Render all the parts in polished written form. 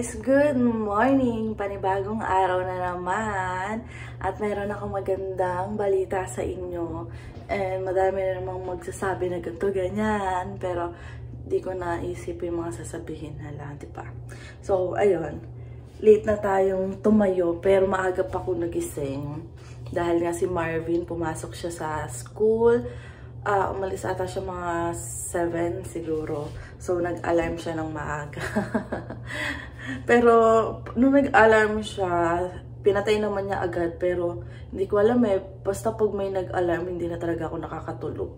guys! Good morning! Panibagong araw na naman. At meron akong magandang balita sa inyo. And madami na namang magsasabi na ganito, ganyan. Pero di ko naisip yung mga sasabihin hala, diba? So, ayun. Late na tayong tumayo pero maaga pa ako nagising. Dahil nga si Marvin, pumasok siya sa school. Umalis ata siya mga 7 siguro. So, nag-alarm siya ng maaga. Pero, nung nag-alarm siya, pinatay naman niya agad. Pero, hindi ko alam eh. Basta pag may nag-alarm, hindi na talaga ako nakakatulog.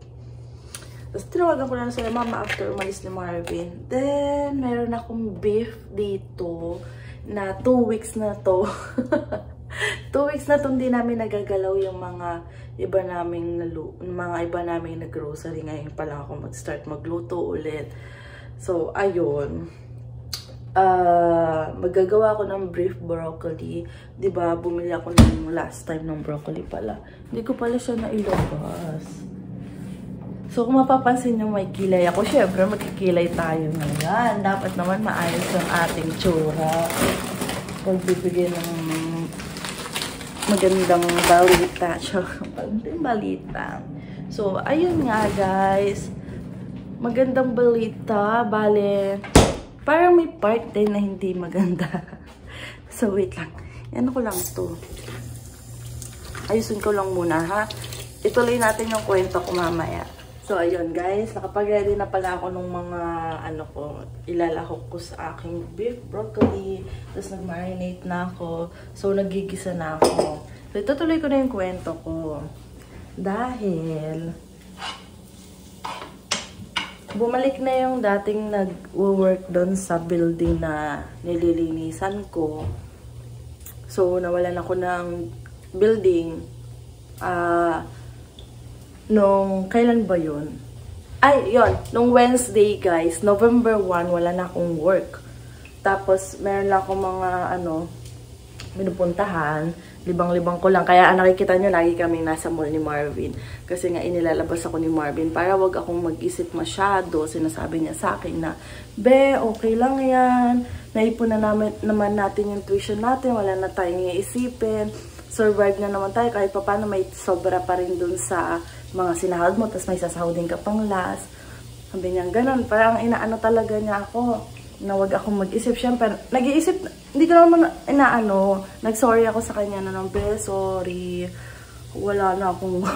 Tapos, tinawagan ko na sila mama after umalis ni Marvin. Then, meron akong beef dito na 2 weeks na to. 2 weeks na to hindi namin nagagalaw yung mga iba naming nag-grocery. Ngayon pa lang ako mag-start magluto ulit. So, ayun. Magagawa ako ng beef broccoli. Diba, bumili ako ng last time ng broccoli pala. Hindi ko pala siya nailabas. So, kung mapapansin nyo may kilay ako, syempre magkikilay tayo ngayon. Dapat naman maayos ang ating tsura. Pagbibigay ng magandang balita. Magandang balita. So, ayun nga guys. Magandang balita. Bale, parang may part din na hindi maganda. So, wait lang. Yan ko lang to. Ayusin ko lang muna ha. Ituloy natin yung kwento ko mamaya. So, ayun guys. Nakapag-ready na pala ako ng mga ilalahok ko sa aking beef broccoli. Tapos nag-marinate na ako. So, nagigisa na ako. So, itutuloy ko na yung kwento ko. Dahil bumalik na yung dating nag-work doon sa building na nililinisan ko. So, nawalan ako ng building. Nung, kailan ba yun? Ay, yun. Nung Wednesday, guys. November 1, wala na akong work. Tapos, meron lang akong mga, pinupuntahan. Libang-libang ko lang. Kaya, nakikita nyo, lagi kami nasa mall ni Marvin. Kasi nga, inilalabas ako ni Marvin para wag akong mag-isip masyado. Sinasabi niya sa akin na, Be, okay lang yan. Naipon na naman natin yung tuition natin. Wala na tayong iisipin. Survive na naman tayo. Kahit pa paano, may sobra pa rin dun sa mga sinahod mo, tapos may sasahodin ka pang last. Sabi niya, ganun. Parang inaano talaga niya ako, na wag akong mag-isip. Siyempre, nag-iisip, hindi ko naman nag-sorry ako sa kanya na Be, sorry. Wala na akong,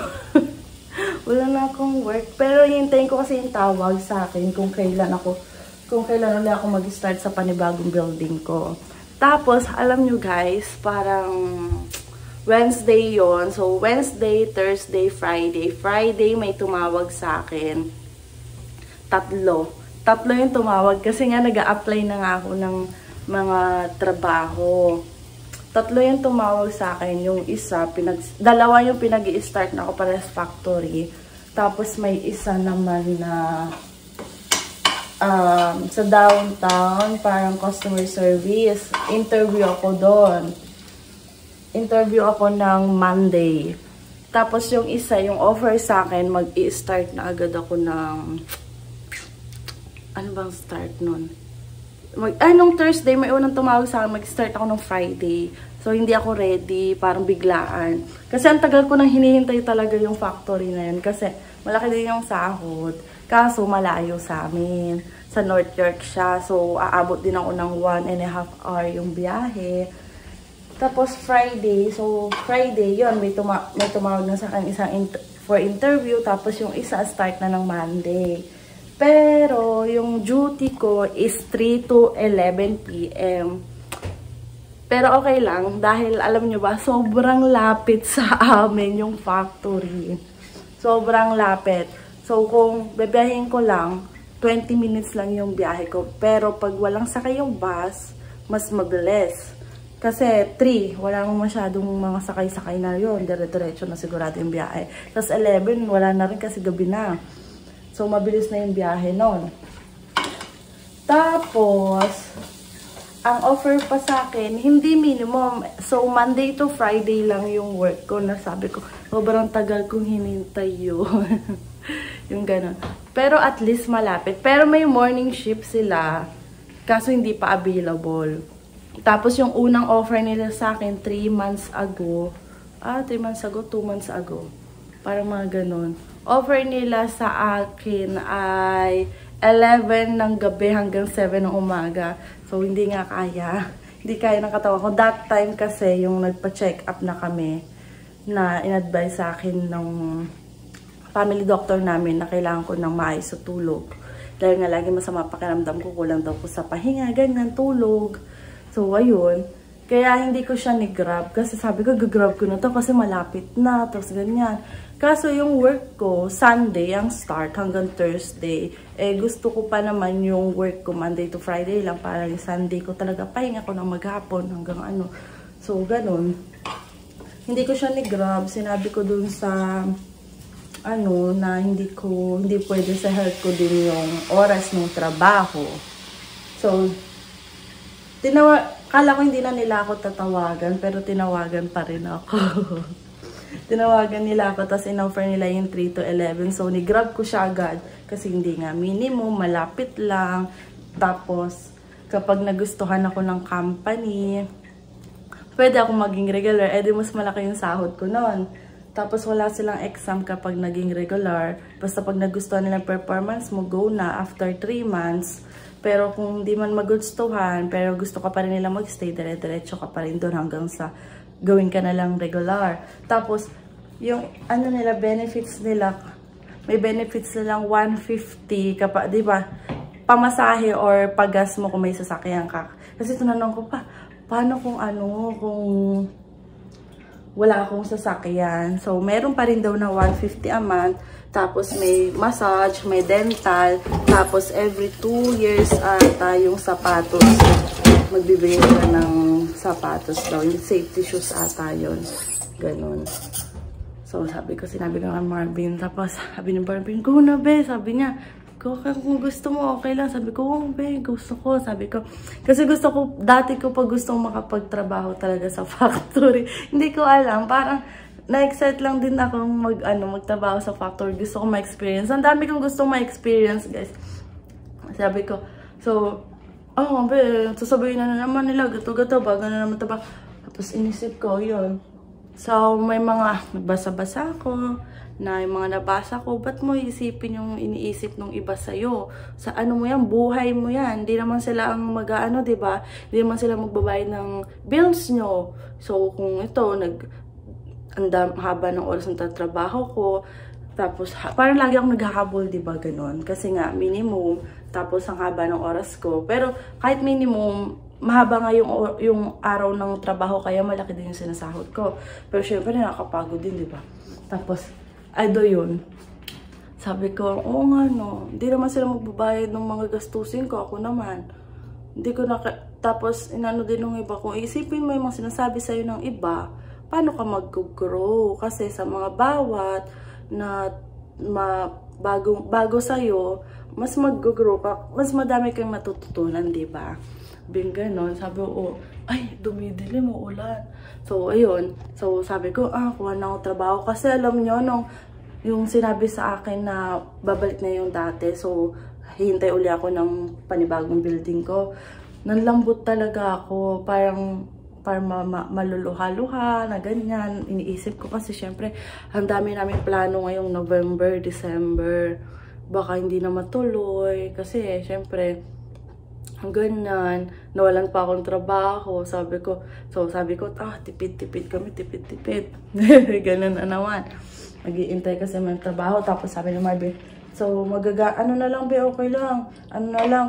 wala na akong work. Pero hintayin ko kasi yung tawag sa akin kung kailan ulit ako mag-start sa panibagong building ko. Tapos, alam nyo guys, parang Wednesday yon. So, Wednesday, Thursday, Friday. Friday, may tumawag sa akin. Tatlo yung tumawag. Kasi nga, nag-a-apply na nga ako ng mga trabaho. Tatlo yung tumawag sa akin. Yung isa, dalawa yung pinag-i-start na ako para sa factory. Tapos, may isa naman na sa downtown, parang customer service. Interview ako doon. Interview ako ng Monday. Tapos yung isa, yung offer sa akin, mag-i-start na agad ako ng, ano bang start nun? Nung Thursday, may unang tumawag sa akin, mag-start ako ng Friday. So, hindi ako ready, parang biglaan. Kasi ang tagal ko nang hinihintay talaga yung factory na yun. Kasi malaki din yung sahod. Kaso malayo sa amin. Sa North York siya. So, aabot din ako ng 1.5 hour yung biyahe. Tapos Friday, yun, may tumawag na sa akin isang for interview, tapos yung isa start na ng Monday. Pero yung duty ko is 3 to 11 p.m. Pero okay lang, dahil alam nyo ba, sobrang lapit sa amin yung factory. Sobrang lapit. So kung bebiyahin ko lang, 20 minutes lang yung biyahe ko. Pero pag walang sakay yung bus, mas mabilis. Kasi 3, wala nang masyadong mga sakay-sakay na yun. Dire-diretso na sigurado yung biyahe. Tapos 11, wala na rin kasi gabi na. So, mabilis na yung biyahe nun. Tapos, ang offer pa sa akin, hindi minimum. So, Monday to Friday lang yung work ko. Nasabi ko, sobrang tagal kong hinintay yun. Yung ganun. Pero at least malapit. Pero may morning shift sila. Kaso hindi pa available. Tapos yung unang offer nila sa akin 3 months ago. 3 months ago, 2 months ago. Parang mga ganun. Offer nila sa akin ay 11 ng gabi hanggang 7 ng umaga. So, hindi nga kaya. Hindi kaya ng katawan ko. That time kasi, yung nagpa-check up na kami, na in-advise sa akin ng family doctor namin na kailangan ko ng maayos sa tulog. Dahil nga lagi masama pakiramdam ko, kulang daw ko sa pahinga, ganyan, tulog. So, ayun. Kaya hindi ko siya ni-grab. Kasi sabi ko, gagrab ko na to kasi malapit na. Tapos ganyan. Kaso yung work ko, Sunday ang start hanggang Thursday. Gusto ko pa naman yung work ko Monday to Friday lang. Para yung Sunday ko talaga pahinga ko ng maghapon hanggang ano. So, ganun. Hindi ko siya ni-grab. Sinabi ko dun sa na hindi pwede sa health ko din yung oras ng trabaho. So, kala ko hindi na nila ako tatawagan, pero tinawagan pa rin ako. Tinawagan nila ako, tapos in-offer nila yung 3 to 11. So, ni-grab ko siya agad, kasi hindi nga minimum, malapit lang. Tapos, kapag nagustuhan ako ng company, pwede ako maging regular, di mas malaki yung sahod ko noon. Tapos, wala silang exam kapag naging regular. Basta pag nagustuhan nilang performance mo, go na after 3 months. Pero kung di man magustuhan, pero gusto ka pa rin nila mag-stay, dire-diretso ka pa rin doon hanggang sa gawin ka na lang regular. Tapos, yung nila, benefits nila, may benefits nilang 150 kapag, di ba, pamasahe or pagas mo kung may sasakyan ka. Kasi tinanong ko pa, paano kung kung wala akong sasakyan. So, meron pa rin daw na 150 a month. Tapos, may massage, may dental. Tapos, every 2 years ata yung sapatos. Magbibigay ka ng sapatos daw. Yung safety shoes ata yun. Ganun. So, sinabi ko nga Marvin. Tapos, sabi ni Marvin, go na be. Sabi niya, kung gusto mo, okay lang. Sabi ko, be, gusto ko. Sabi ko, kasi gusto ko, dati ko pa gustong makapagtrabaho talaga sa factory. Hindi ko alam, parang, na-excite lang din ako magtrabaho sa factory. Gusto ko ma-experience. Ang dami kong gustong ma-experience, guys. Sabi ko, so, be, sasabihin na naman nila, gato-gato ba, gano'n naman ba. Tapos, inisip ko, yun. So, may mga nagbasa-basa ko, na yung mga nabasa ko, ba't mo isipin yung iniisip ng iba sa'yo? Sa mo yan, buhay mo yan. Hindi naman sila ang diba? Hindi naman sila magbabayad ng bills nyo. So, kung ito, haba ng oras ng tatrabaho ko, tapos, parang lagi akong naghahabol, diba, ganon. Kasi nga, minimum, tapos ang haba ng oras ko. Pero, kahit minimum, mahaba nga yung araw ng trabaho, kaya malaki din yung sinasahod ko. Pero, syempre, nakakapagod din, diba? Tapos, yun. Sabi ko, oo nga, no. Hindi naman sila magbabayad ng mga gastusin ko. Ako naman. Hindi ko tapos, din ng iba ko, isipin mo yung mga sinasabi sa'yo ng iba, paano ka mag-grow? Kasi sa mga bawat na bago sa'yo, mas mag-grow ka, mas madami kang natututunan, diba? Bing ganon, sabi ko, ay, dumidilim mo ulan. So, ayun. So, sabi ko, kuha na akong trabaho. Kasi alam nyo, yung sinabi sa akin na babalik na yung dati. So, hihintay uli ako ng panibagong building ko. Nanlambot talaga ako. Parang maluluha-luha na ganyan. Iniisip ko kasi syempre, ang dami namin plano ngayong November, December. Baka hindi na matuloy. Kasi syempre, ganyan, nawalan pa akong trabaho. Sabi ko, tipid-tipid kami, tipid-tipid. Ganun na naman. Nag-iintay kasi may trabaho. Tapos sabi ni Marvin, so na lang be, okay lang.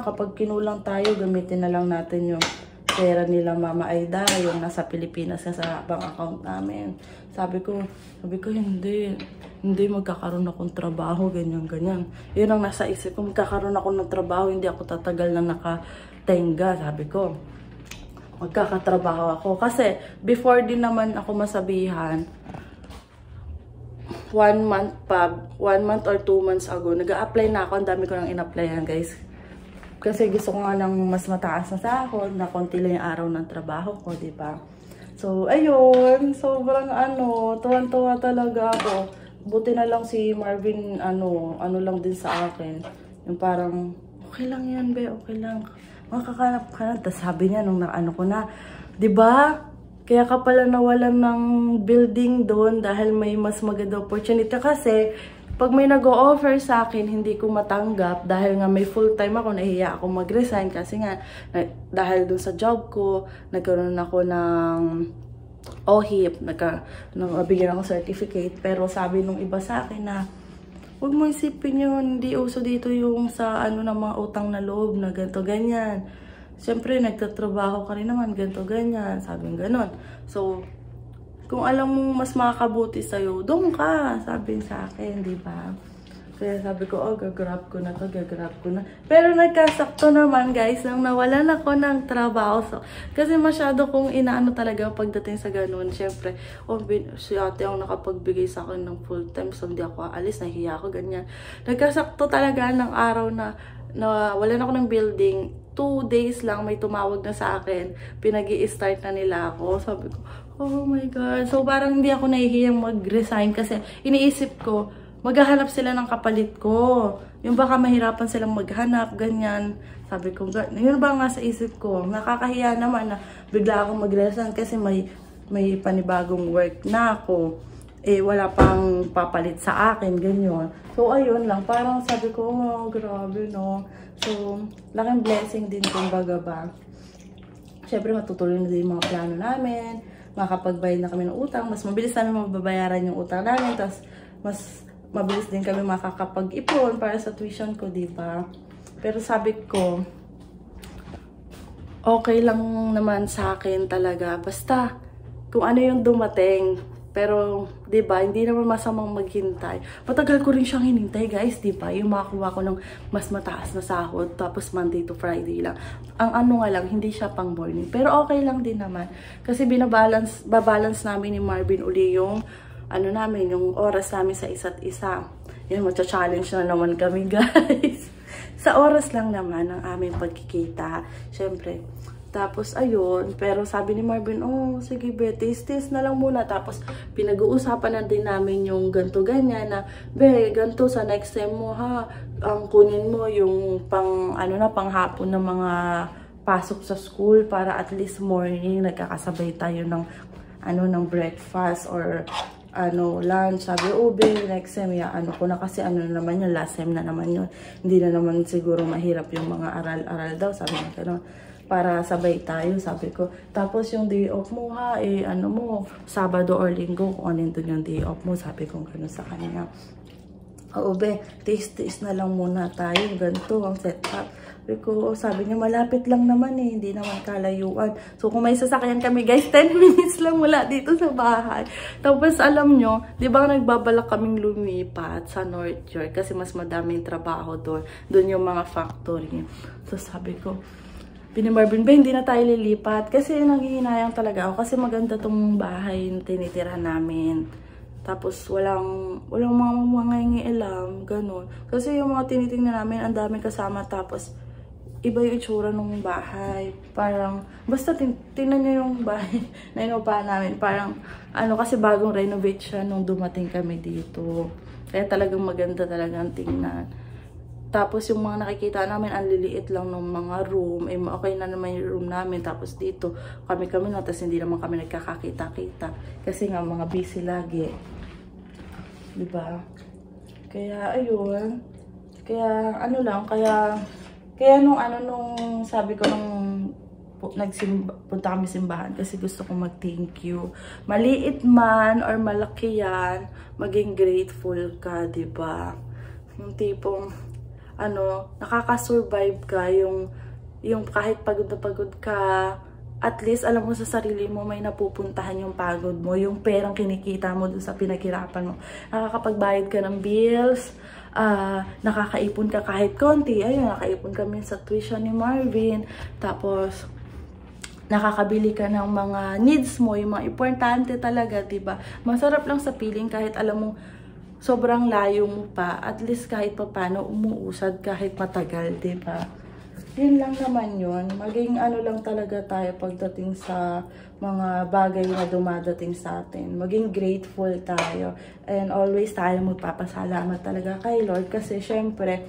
Kapag kinulang tayo, gamitin na lang natin yung pera nila Mama Aida, yung nasa Pilipinas na sa bank account namin. Sabi ko, hindi magkakaroon akong trabaho, ganyan. Yun ang nasa isip ko, magkakaroon ako ng trabaho, hindi ako tatagal na nakatenga, sabi ko. Magkakatrabaho ako. Kasi, before din naman ako masabihan, 1 month or 2 months ago, nag-a-apply na ako, ang dami ko nang in-applyan, guys. Kasi gusto ko nga ng mas mataas na sahod, na konti lang yung araw ng trabaho ko, diba? So, ayun. Sobrang tuwan-tuwa talaga ako. Buti na lang si Marvin, lang din sa akin. Yung parang, okay lang yan, be, okay lang. makakanap ka na. Tapos sabi niya nung naano ko na, 'di ba? Kaya ka pala nawalan ng building doon dahil may mas maganda opportunity. Kasi pag may nag-o-offer sa akin, hindi ko matanggap dahil nga may full-time ako, nahiya ako mag-resign kasi nga dahil doon sa job ko, nagkaroon ako ng OHIP, nabigyan ako certificate. Pero sabi nung iba sa akin na, huwag mo isipin yun, hindi uso dito yung sa ano ng mga utang na loob na ganito ganyan. Siyempre, nagtatrabaho ka rin naman, ganito, ganyan. Sabi ng ganon. So, kung alam mo mas makakabuti sa'yo, doon ka, sabi sa akin, di ba? Kaya sabi ko, oh, gagrab ko na to, gagrab ko na. Pero nagkasakto naman, guys, nang nawalan ako ng trabaho. So, kasi masyado kong inaano talaga pagdating sa ganon. Siyempre, oh, si ate ang nakapagbigay sa akin ng full time. So, hindi ako aalis, nahiya ako, ganyan. Nagkasakto talaga ng araw na walan ako ng building. 2 days lang may tumawag na sa akin. Pinag-i-start na nila ako. Sabi ko, oh my God. So parang hindi ako nahihiyang mag-resign kasi iniisip ko, maghahanap sila ng kapalit ko. Yung baka mahirapan silang maghanap, ganyan. Sabi ko, yun ba nga sa isip ko? Nakakahiya naman na bigla akong mag-resign kasi may panibagong work na ako. Eh, wala pang papalit sa akin, ganyan. So, ayun lang. Parang sabi ko, oh, grabe, no? So, laking blessing din kumbaga ba. Siyempre, matutuloy na din yung mga plano namin. Makakapagbayad na kami ng utang. Mas mabilis namin mababayaran yung utang namin. Tapos, mas mabilis din kami makakapag-ipon para sa tuition ko, diba? Pero sabi ko, okay lang naman sa akin talaga. Basta, kung ano yung dumating. Pero, diba, hindi naman masamang maghintay. Matagal ko rin siyang hinintay, guys, diba? Yung makakuha ko ng mas mataas na sahod, tapos Monday to Friday lang. Ang ano nga lang, hindi siya pang morning. Pero okay lang din naman. Kasi babalance namin ni Marvin uli yung, ano namin, yung oras namin sa isa't isa. Yan, matcha-challenge na naman kami, guys. Sa oras lang naman ang aming pagkikita. Siyempre, tapos, ayun. Pero sabi ni Marvin, oh, sige, be, taste na lang muna. Tapos, pinag-uusapan na din namin yung ganto ganyan na, be, ganto sa next time mo, ha, ang kunin mo yung panghapon ng mga pasok sa school para at least morning, nagkakasabay tayo ng, ng breakfast or, lunch. Sabi, oh, be, next time, ko na kasi, naman yun, last time na naman yun. Hindi na naman siguro mahirap yung mga aral-aral daw, sabi niya, gano'n. Para sabay tayo, sabi ko. Tapos yung day off mo ha, Sabado or Linggo, kung ano doon yung day off mo, sabi ko gano'n sa kanya. Oo be, taste na lang muna tayo, ganito ang setup. Sabi niya, malapit lang naman hindi naman kalayuan. So kung may sasakyan kami guys, 10 minutes lang mula dito sa bahay. Tapos alam nyo, di ba nagbabalak kaming lumipat sa North York kasi mas madaming trabaho doon. Doon yung mga factory. So sabi ko, Marvin, hindi na tayo lilipat. Kasi nanghihinayang talaga ako. Kasi maganda tong bahay na tinitira namin. Tapos walang mga ngiilam. Ganun. Kasi yung mga tinitingnan namin, ang daming kasama. Tapos iba yung itsura ng bahay. Parang, basta tingnan nyo yung bahay na inupahan namin. Parang, kasi bagong renovate siya nung dumating kami dito. Kaya talagang maganda talaga ang tingnan. Tapos yung mga nakikita namin, ang liliit lang ng mga room. Okay na naman yung room namin. Tapos dito, kami na. Tapos hindi naman kami nagkakakita-kita. Kasi nga, mga busy lagi. Diba? Kaya, ayun. Kaya, kaya nung sabi ko nung punta kami simbahan kasi gusto kong mag-thank you. Maliit man or malaki yan, maging grateful ka, diba? Yung tipong, nakaka-survive ka, yung kahit pagod na pagod ka, at least alam mo sa sarili mo may napupuntahan yung pagod mo, yung perang kinikita mo dun sa pinaghirapan mo. Nakakapagbayad ka ng bills, nakakaipon ka kahit konti. Ayun, nakaipon kami sa tuition ni Marvin. Tapos, nakakabili ka ng mga needs mo, yung mga importante talaga, diba? Masarap lang sa feeling kahit alam mo, sobrang layo mo pa, at least kahit pa paano umuusad kahit matagal, diba? Yun lang naman yun. Maging lang talaga tayo pagdating sa mga bagay na dumadating sa atin. Maging grateful tayo. And always tayo magpapasalamat talaga kay Lord. Kasi syempre,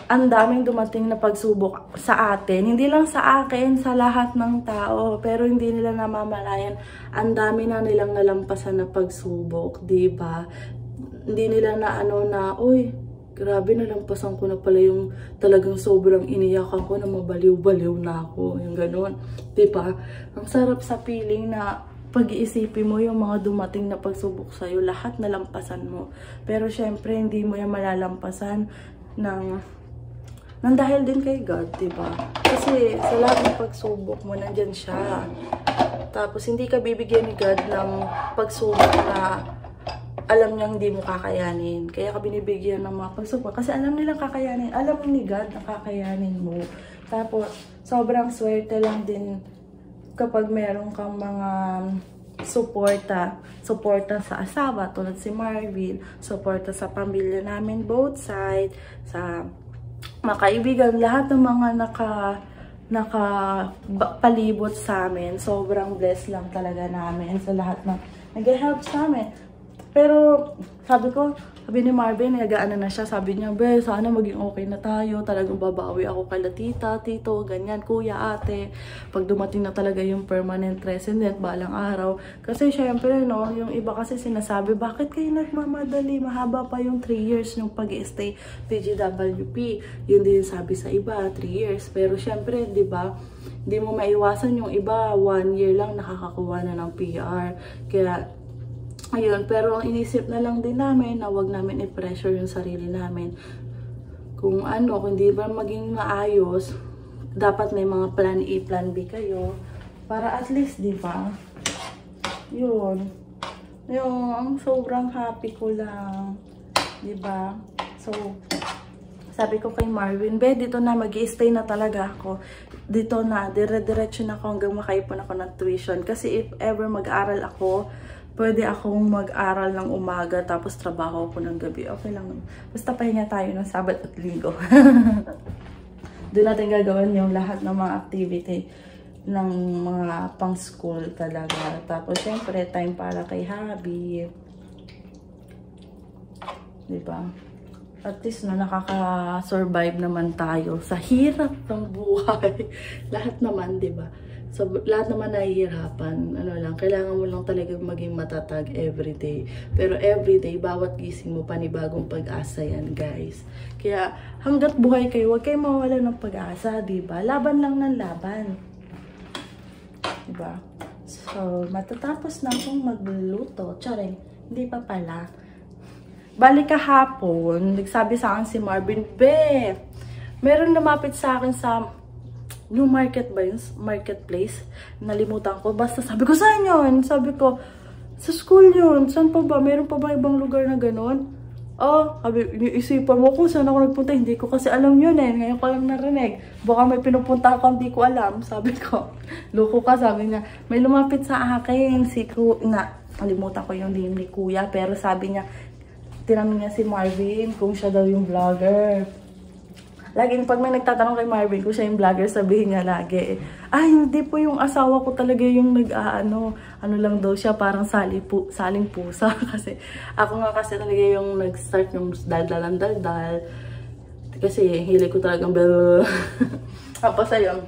ang daming dumating na pagsubok sa atin. Hindi lang sa akin, sa lahat ng tao. Pero hindi nila namamalayan. Ang dami na nilang nalampasan na pagsubok, diba? Hindi nila na uy, grabe, nalampasan ko na pala yung talagang sobrang iniyakan ko na mabaliw-baliw na ako. Yung ganun. Diba? Ang sarap sa feeling na pag-iisipin mo yung mga dumating na pagsubok sa'yo, lahat nalampasan mo. Pero syempre, hindi mo yung malalampasan ng dahil din kay God, diba? Kasi sa lahat ng pagsubok mo, nandyan siya. Tapos hindi ka bibigyan ni God ng pagsubok na alam niyang hindi mo kakayanin. Kaya ka binibigyan ng mga pagsubok. Kasi alam nilang kakayanin. Alam ni God na kakayanin mo. Tapos, sobrang swerte lang din kapag meron kang mga suporta sa asawa, tulad si Marvin, suporta sa pamilya namin, both side, sa mga kaibigan, lahat ng mga nakapalibot sa amin. Sobrang blessed lang talaga namin sa lahat ng nag-help sa amin. Pero sabi ni Marvin, nag-aano na siya, sabi niya, be, sana maging okay na tayo, talagang babawi ako kay tita, tito, ganyan, kuya, ate, pag dumating na talaga yung permanent resident, balang araw. Kasi syempre, no, yung iba kasi sinasabi, bakit kayo nagmamadali, mahaba pa yung 3 years yung pag-i-stay PGWP. Yun din sabi sa iba, 3 years. Pero syempre, di ba, hindi mo maiwasan yung iba, 1 year lang nakakakuha na ng PR. Kaya, ayun, pero inisip na lang din namin na wag namin i-pressure yung sarili namin. Kung hindi ba maging maayos, dapat may mga plan A, plan B kayo. Para at least, di ba? Yun. Yung sobrang happy ko lang. Di ba? So, sabi ko kay Marvin, be, dito na, mag-i-stay na talaga ako. Dito na, dire-diretso na ako hanggang makaipon ako ng tuition. Kasi if ever mag-aral ako, pwede akong mag-aral ng umaga tapos trabaho ako ng gabi. Okay lang. Basta pahinga tayo ng Sabat at Linggo. Doon natin gagawin yung lahat ng mga activity ng mga pang-school talaga. Tapos, syempre, time para kay hubby. Diba? At least, nakaka-survive naman tayo sa hirap ng buhay. Lahat naman, diba? So, lahat naman nahihirapan. Kailangan mo lang talaga maging matatag everyday. Pero everyday, bawat gising mo, panibagong pag-asa yan, guys. Kaya, hanggat buhay kayo, huwag kayo mawala ng pag-asa, diba? Laban lang ng laban. Diba? So, matatapos na akong magluto. Charing, hindi pa pala. Balik kahapon, nagsabi sa akin si Marvin, be, meron lumapit sa akin sa New Market ba yun? Marketplace. Nalimutan ko. Basta sabi ko, saan yun? Sabi ko, sa school yun. Saan pa ba? Meron pa ba ibang lugar na ganun? Oh, sabi, iniisipan mo kung saan ako nagpunta. Hindi ko kasi alam yun eh. Ngayon ko lang narinig. Baka may pinupunta ako, hindi ko alam. Sabi ko, loko ka. Sabi niya, may lumapit sa akin. Nalimutan ko yung name ni Kuya. Pero sabi niya, tinanong niya si Marvin kung siya daw yung vlogger. Laging pag may nagtatanong kay Marvin kung siya yung vlogger, sabihin niya lagi, ay, hindi po yung asawa ko talaga yung ano lang daw siya, parang saling pusa. Kasi ako nga kasi talaga yung nag-start yung dal-dal. Kasi hilig ko talagang bel. Tapos ayun,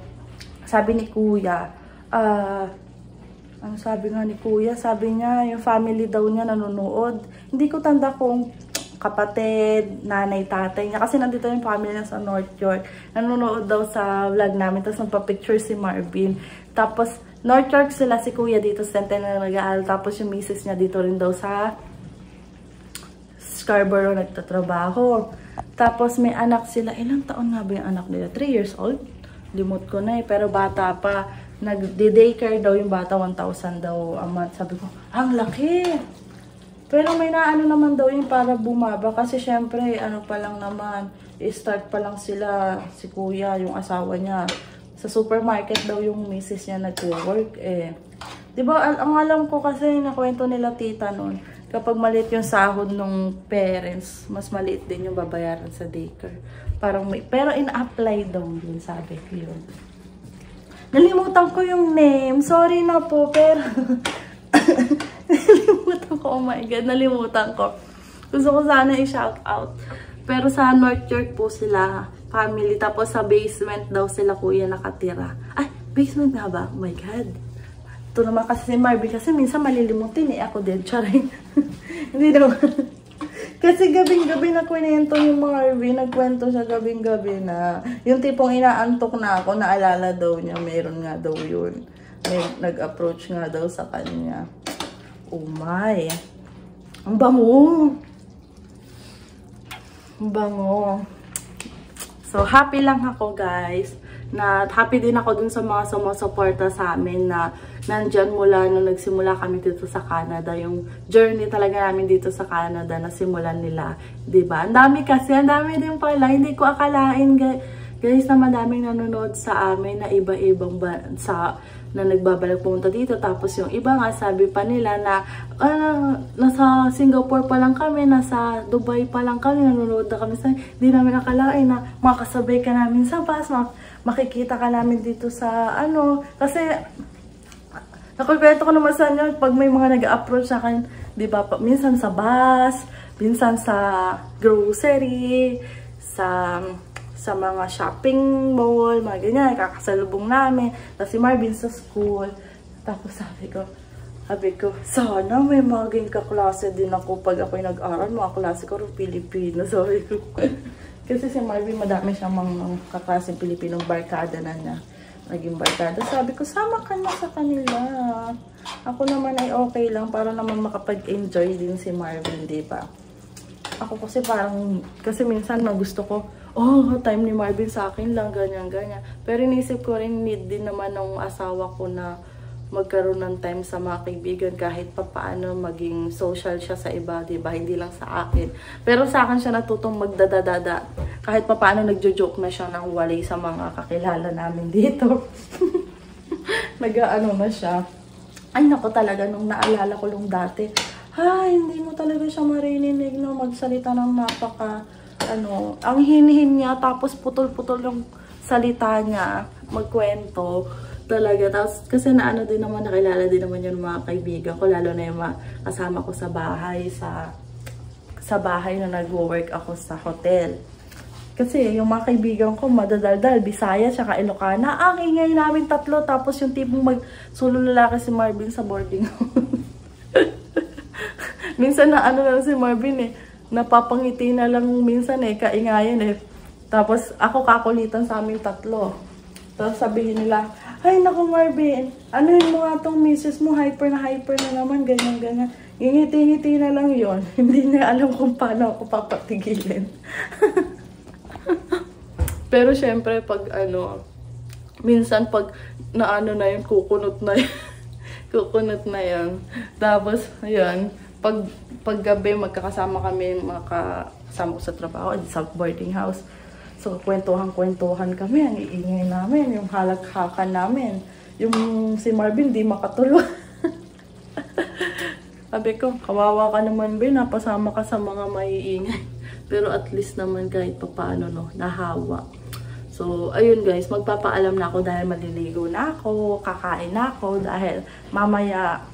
sabi ni Kuya, ang sabi nga ni Kuya, sabi niya, yung family daw niya nanonood. Hindi ko tanda kung kapatid, nanay, tatay niya. Kasi nandito yung family niya sa North York. Nanonood daw sa vlog namin. Tapos nagpa-picture si Marvin. Tapos, North York sila, si Kuya dito sa Centennial nag-aaral. Tapos yung misis niya dito rin daw sa Scarborough nagtatrabaho. Tapos may anak sila. Ilang taon nga ba yung anak nila? 3 years old? Limot ko na eh. Pero bata pa. Nag-daycare daw yung bata. 1,000 daw a month. Sabi ko, ang laki! Pero may naano naman daw yung para bumaba. Kasi syempre, pa lang naman. I-start pa lang sila, si Kuya, yung asawa niya. Sa supermarket daw yung misis niya nag-work eh. Diba, ang alam ko kasi, nakwento nila tita nun, kapag maliit yung sahod ng parents, mas maliit din yung babayaran sa daycare. Parang pero in-apply daw yun, sabi ko yun. Nalimutan ko yung name. Sorry na po, pero nalimutan ko. Oh my God, nalimutan ko. Gusto ko sana i-shout out. Pero sa North York po sila. family. Tapos sa basement daw sila kuya nakatira. Ay, basement nga ba? Oh my God. Ito naman kasi si Marvin. Kasi minsan malilimutin eh. Ako din. Charing. Hindi naman. Kasi gabing-gabi na kwento yung Marvin. Nagkwento siya gabing-gabi na. Yung tipong inaantok na ako. Naalala daw niya. Meron nga daw yun. May nag-approach nga daw sa kanya. Oh my. Ang bango. Ang bango. So, happy lang ako guys. Na happy din ako dun sa mga sumusuporta sa amin na nandyan mula nung nagsimula kami dito sa Canada. Yung journey talaga namin dito sa Canada na simulan nila. Diba? Ang dami kasi, ang dami din pala. Hindi ko akalain guys na madaming nanonood sa amin na iba-ibang bansa na nagbabalik pumunta dito. Tapos yung iba nga, sabi pa nila na nasa Singapore pa lang kami, nasa Dubai pa lang kami, nanonood na kami sa, hindi namin nakalain na makasabay ka namin sa bus, makikita ka namin dito sa kasi nakukwento ko naman sa inyo pag may mga nag-approach sa akin, di ba, minsan sa bus, minsan sa grocery, sa mga shopping mall, mga ganyan, kakasalubong namin. Tapos si Marvin sa school. Tapos sabi ko, sana may maging kaklase din ako pag ako'y nag-aral. Mga klase ko rin Pilipino. Sabi ko. Kasi si Marvin, madami siyang mga kaklase Pilipinong barkada na niya. Naging barkada. Sabi ko, sama ka na sa kanila. Ako naman ay okay lang para naman makapag-enjoy din si Marvin, diba? Ako kasi parang, kasi minsan gusto ko, time ni Marvin sa akin lang, ganyan. Pero inisip ko rin, need din naman ng asawa ko na magkaroon ng time sa mga kaibigan kahit pa paano maging social siya sa iba, diba? Hindi lang sa akin. Pero sa akin siya natutong magdadadada. Kahit pa paano nagjo-joke na siya nang walay sa mga kakilala namin dito. Nag-ano na siya. Ay, naku talaga, nung naalala ko nung dati, hindi mo talaga siya marinig na magsalita ng napaka, ang hinihin niya, tapos putol-putol yung salita niya, magkwento, talaga. Tapos, kasi din naman, nakilala din naman yung mga kaibigan ko, lalo na yung mga kasama ko sa bahay, sa bahay na nag-work ako sa hotel. Kasi yung mga kaibigan ko, madadaldal, Bisaya, tsaka Ilocana. Ang ingay namin tatlo, tapos yung tipong mag-solo lalaki si Marvin sa boarding house. Minsan na na si Marvin napapangiti na lang minsan kaingayan Tapos ako kakulitan sa amin tatlo. Tapos sabihin nila, ay naku Marvin, anuhin mo nga tong misis mo, hyper na naman, ganyan. Ngiti-ngiti na lang yon. Hindi niya alam kung paano ako papatigilin. Pero syempre pag minsan pag na yun, kukunot na yun. Kukunot na yun. Tapos, ayun, pag gabi, magkakasama kami, kasama ko sa trabaho, sa boarding house. So, kwentuhan kami, ang iingay namin, yung halakhakan namin. Yung si Marvin, di makatulog. Sabi ko, kawawa ka naman, Ben, napasama ka sa mga maiingay. Pero at least naman kahit paano, nahawa. So, ayun guys, magpapaalam na ako dahil maliligo na ako, kakain na ako, dahil mamaya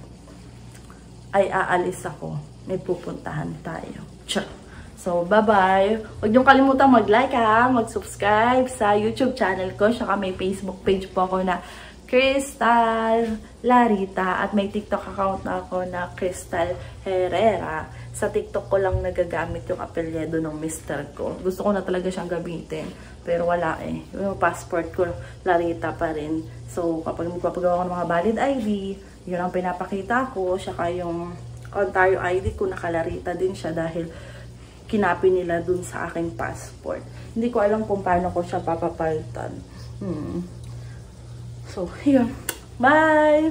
ay aalis ako. May pupuntahan tayo. Tchau! So, bye-bye! Huwag niyong kalimutan mag-like mag-subscribe sa YouTube channel ko. Saka may Facebook page po ako na Crystal Larita. At may TikTok account na ako na Crystal Herrera. Sa TikTok ko lang nagagamit yung apelyido ng mister ko. Gusto ko na talaga siyang gamitin. Pero wala Yung passport ko, Larita pa rin. So, kapag magpapagawa ko ng mga valid ID, yun ang pinapakita ko. Saka yung Ontario ID ko, nakalarita din siya dahil kinapi nila dun sa aking passport. Hindi ko alam kung paano ko siya papapalitan. So, yun. Bye!